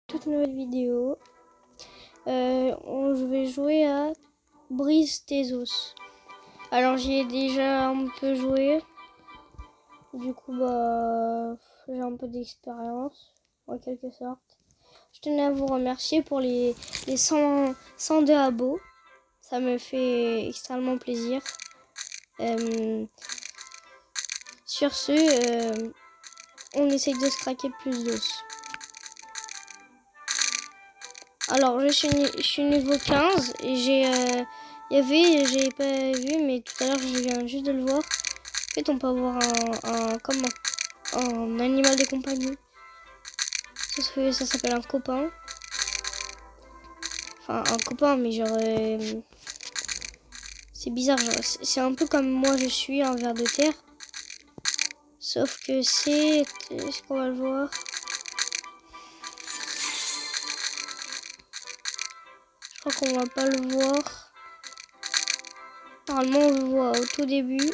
Toute nouvelle vidéo. Je vais jouer à Brise tes os. Alors j'y ai déjà un peu joué. Du coup j'ai un peu d'expérience en quelque sorte. Je tenais à vous remercier pour les 102 abos. Ça me fait extrêmement plaisir. Sur ce, on essaye de se craquer plus d'os. Alors je suis niveau 15 et j'avais pas vu, mais tout à l'heure je viens juste de le voir. En fait on peut avoir un animal de compagnie. Ça s'appelle un copain. Enfin un copain, mais genre c'est bizarre, genre c'est un peu comme moi je suis, un ver de terre. Sauf que est-ce qu'on va le voir? Je crois qu'on va pas le voir. Normalement on le voit au tout début.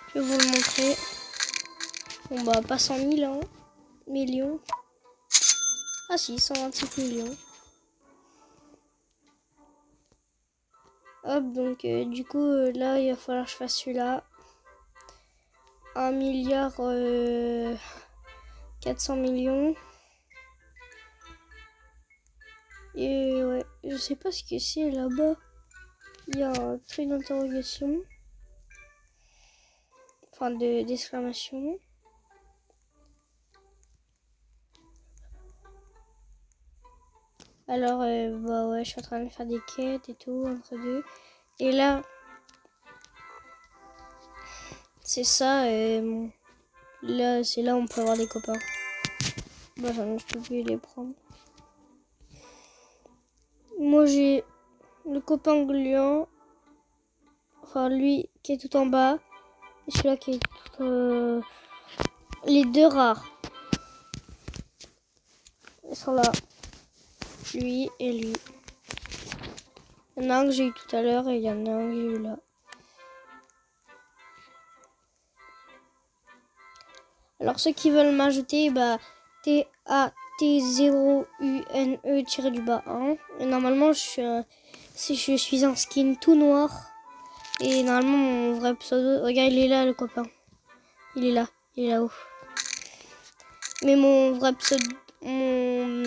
Je vais vous le montrer. Bon bah pas 100 000 hein, millions. Ah si, 127 millions. Hop, donc du coup là il va falloir que je fasse celui-là. 1 milliard 400 millions. Et ouais, je sais pas ce que c'est là-bas. Il y a un truc d'interrogation. Enfin d'exclamation. Alors ouais, je suis en train de faire des quêtes et tout entre deux. Et là c'est ça. Là c'est là où on peut avoir des copains. Bah je peux plus les prendre. Moi j'ai le copain gluant. Enfin lui qui est tout en bas. Et celui-là qui est tout... les deux rares. Ils sont là. Lui et lui. Il y en a un que j'ai eu tout à l'heure et il y en a un que j'ai eu là. Alors ceux qui veulent m'ajouter, bah TAT0UNE-1. Et normalement je suis un skin tout noir. Et normalement mon vrai pseudo, regarde il est là le copain. Il est là-haut. Mais mon vrai pseudo, mon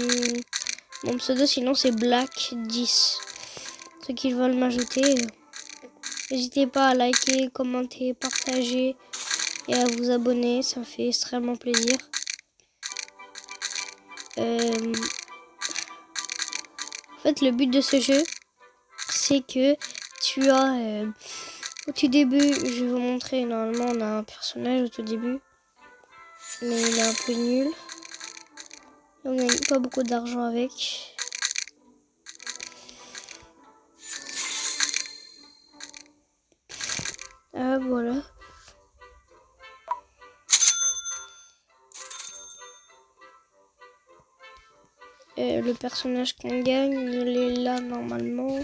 pseudo sinon c'est Black10. Ceux qui veulent m'ajouter, n'hésitez pas à liker, commenter, partager et à vous abonner, ça me fait extrêmement plaisir. En fait le but de ce jeu c'est que tu as au tout début, je vais vous montrer, normalement on a un personnage au tout début, mais il est un peu nul. Et on n'a pas beaucoup d'argent avec. Ah voilà. Le personnage qu'on gagne, il est là normalement.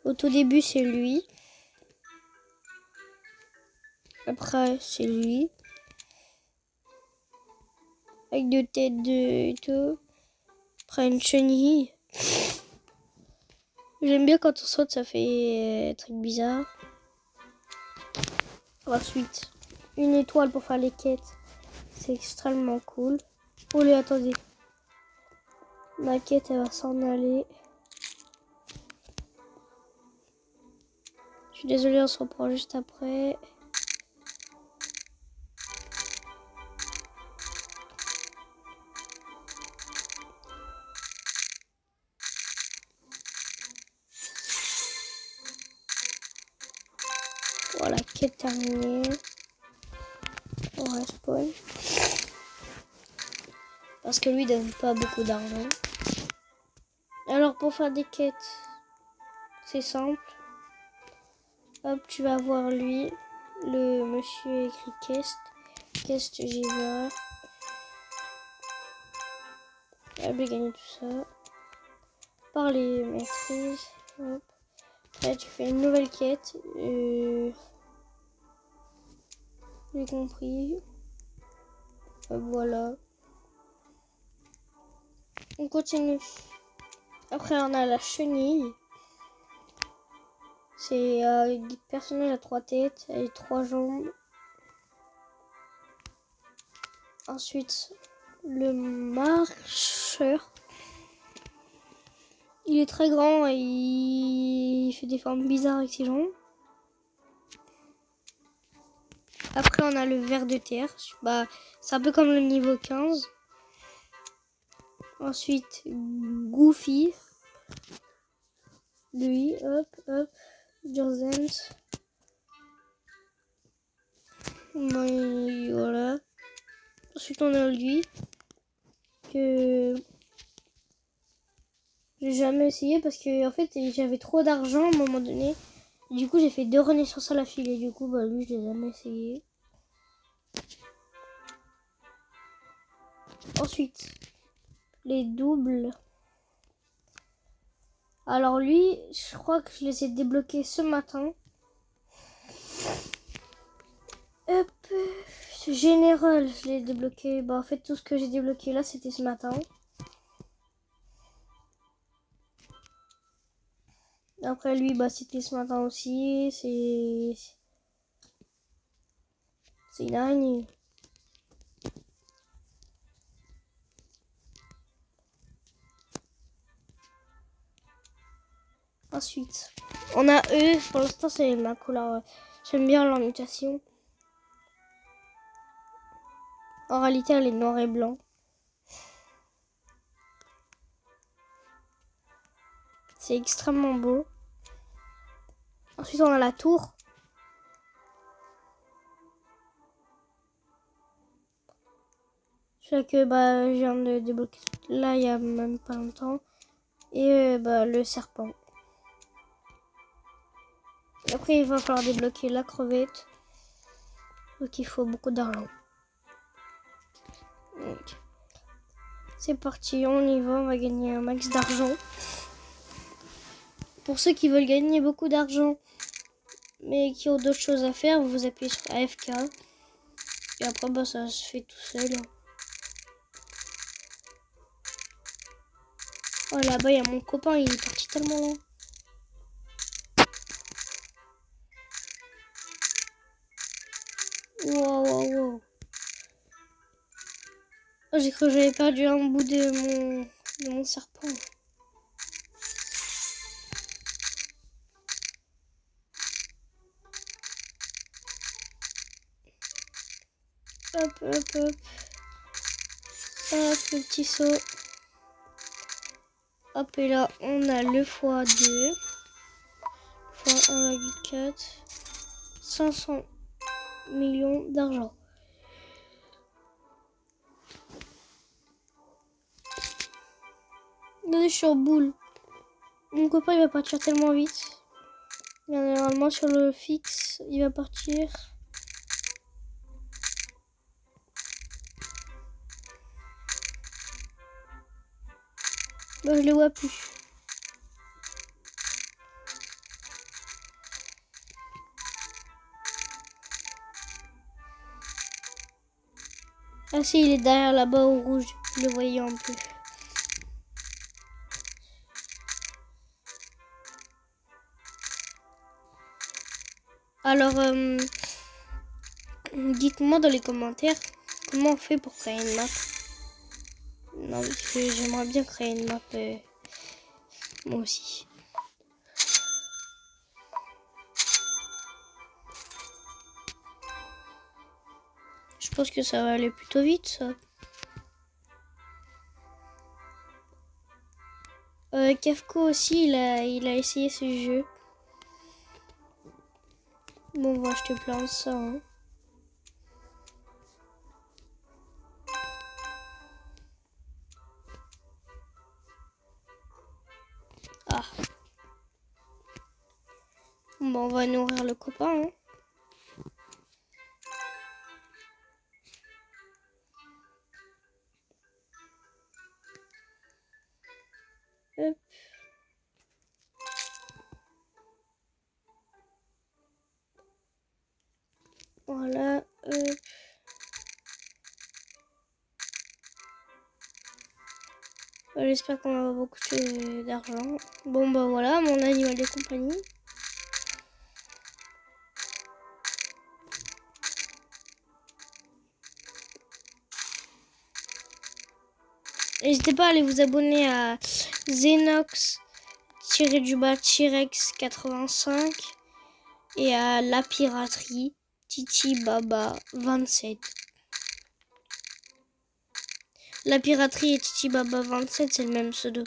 Au tout début, c'est lui. Après, c'est lui. Avec deux têtes et tout. Après, une chenille. J'aime bien quand on saute, ça fait truc bizarre. Ensuite, une étoile pour faire les quêtes. C'est extrêmement cool. Oh les attendez. Ma quête, elle va s'en aller. Je suis désolée, on se reprend juste après. Voilà, quête terminée. On respawn. Parce que lui donne pas beaucoup d'argent. Alors pour faire des quêtes, c'est simple. Hop, tu vas voir lui. Le monsieur écrit quest. Quest, j'y vais. Hop, j'ai gagné tout ça. Parler, maîtrise. Hop. Après, tu fais une nouvelle quête. J'ai compris. Hop, voilà. On continue. Après, on a la chenille. C'est des personnages à 3 têtes et 3 jambes. Ensuite, le marcheur. Il est très grand et il fait des formes bizarres avec ses jambes. Après, on a le ver de terre. Bah, c'est un peu comme le niveau 15. Ensuite, Goofy. Lui, hop. Josens. Voilà. Ensuite, on a lui. Que j'ai jamais essayé parce que en fait j'avais trop d'argent à un moment donné. Du coup j'ai fait 2 renaissances à la file et du coup bah lui je l'ai jamais essayé. Ensuite les doubles. Alors lui je crois que je les ai débloqués ce matin. Hop, ce général je l'ai débloqué. Bah en fait tout ce que j'ai débloqué là c'était ce matin. Après lui bah c'était ce matin aussi. C'est une araignée. Ensuite, on a eux. Pour l'instant, c'est ma couleur. J'aime bien leur mutation. En réalité, elle est noir et blanc. C'est extrêmement beau. Ensuite, on a la tour. Celui que bah, je viens de débloquer là, il y a même pas longtemps. Et bah, le serpent. Et après, il va falloir débloquer la crevette. Donc, il faut beaucoup d'argent. C'est parti, on y va. On va gagner un max d'argent. Pour ceux qui veulent gagner beaucoup d'argent, mais qui ont d'autres choses à faire, vous appuyez sur AFK. Et après, bah, ça se fait tout seul. Oh, là-bas, il y a mon copain, il est parti tellement loin. Wow. Oh, j'ai cru que j'avais perdu un bout de mon serpent. Hop. Hop, le petit saut. Hop, et là, on a le x2. Fois 1,4. 500 millions d'argent. Là, je suis en boule. Mon copain, il va partir tellement vite. Normalement, sur le fixe, il va partir. Bah, je le vois plus. Ah si, il est derrière là-bas au rouge. Je le voyais un peu. Alors, dites-moi dans les commentaires comment on fait pour créer une map. Non, parce que j'aimerais bien créer une map moi aussi. Je pense que ça va aller plutôt vite, ça. Kafko aussi, il a essayé ce jeu. Bon, on va acheter plein de ça. Hein. Ah. Bon, on va nourrir le copain. Hein. Hop. Voilà. Hop. J'espère qu'on va beaucoup d'argent. Bon bah voilà, mon animal de compagnie. N'hésitez pas à aller vous abonner à Xenox-T-Rex85 et à La Piraterie Titi Baba 27. La Piraterie et Titi Baba 27, c'est le même pseudo.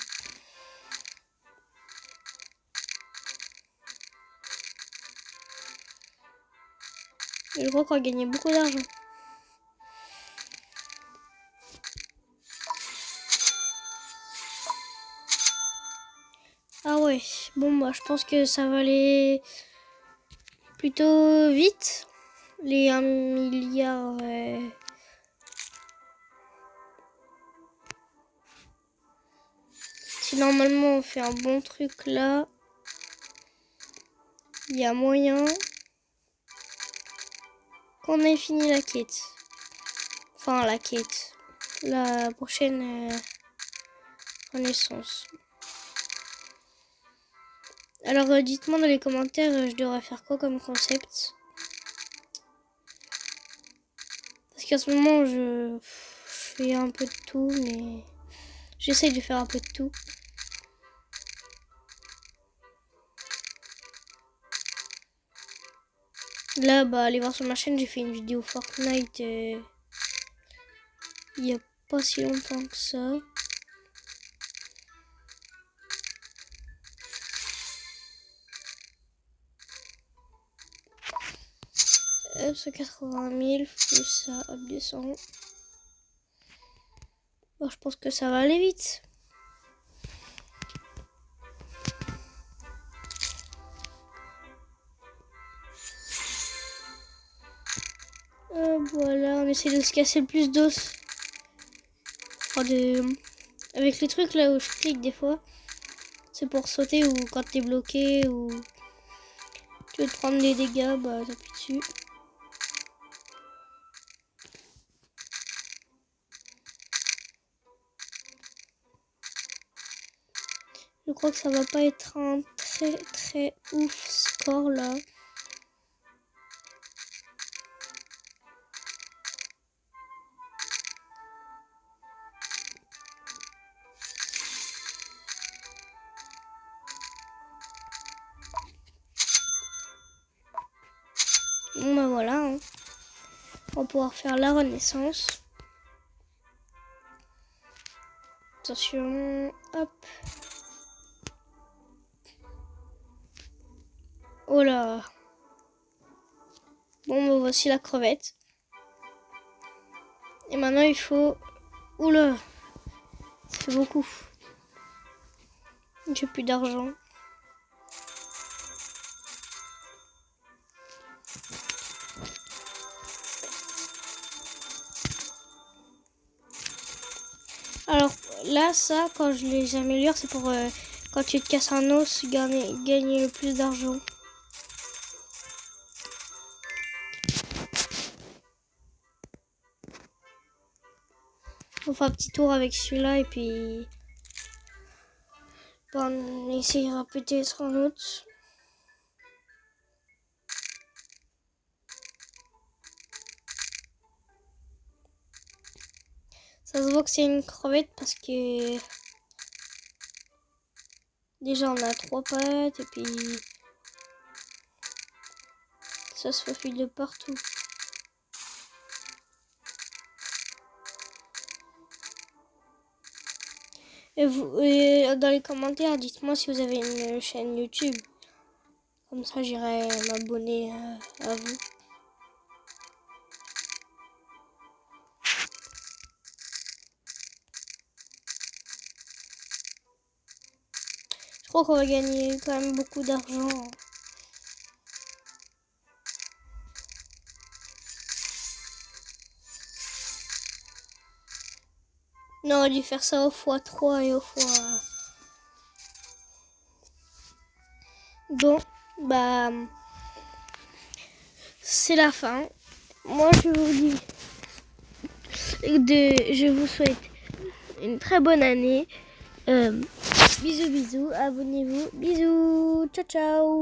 Je crois qu'on va gagner beaucoup d'argent. Ah ouais, bon bah je pense que ça va aller plutôt vite. Les 1 milliard. Si normalement on fait un bon truc là, il y a moyen qu'on ait fini la quête. Enfin la quête. La prochaine renaissance. Alors dites-moi dans les commentaires, je devrais faire quoi comme concept. Parce qu'à ce moment je fais un peu de tout, mais j'essaye de faire un peu de tout. Là, bah, allez voir sur ma chaîne, j'ai fait une vidéo Fortnite il y a pas si longtemps que ça. Hop, 180 000 plus ça, hop, descend. Bon, je pense que ça va aller vite. Voilà, on essaie de se casser le plus d'os. Enfin, avec les trucs là où je clique des fois, c'est pour sauter ou quand t'es bloqué ou tu veux te prendre des dégâts, bah t'appuies dessus. Je crois que ça va pas être un très ouf score là. Bon bah voilà, hein. On va pouvoir faire la renaissance. Attention, hop. Oh là. Bon bah voici la crevette. Et maintenant il faut... Oula, ça fait beaucoup. J'ai plus d'argent. Alors là, ça, quand je les améliore, c'est pour quand tu te casses un os, gagner le plus d'argent. On fera un petit tour avec celui-là et puis on essayera peut-être un autre. Ça se voit que c'est une crevette parce que déjà on a 3 pattes et puis ça se faufile de partout. Et vous, dans les commentaires, dites-moi si vous avez une chaîne YouTube. Comme ça, j'irai m'abonner à vous. Je crois qu'on va gagner quand même beaucoup d'argent. On aurait dû faire ça au x3 et au x... Bon, bah... c'est la fin. Moi, je vous dis... je vous souhaite une très bonne année. Bisous, bisous, abonnez-vous, bisous, ciao, ciao.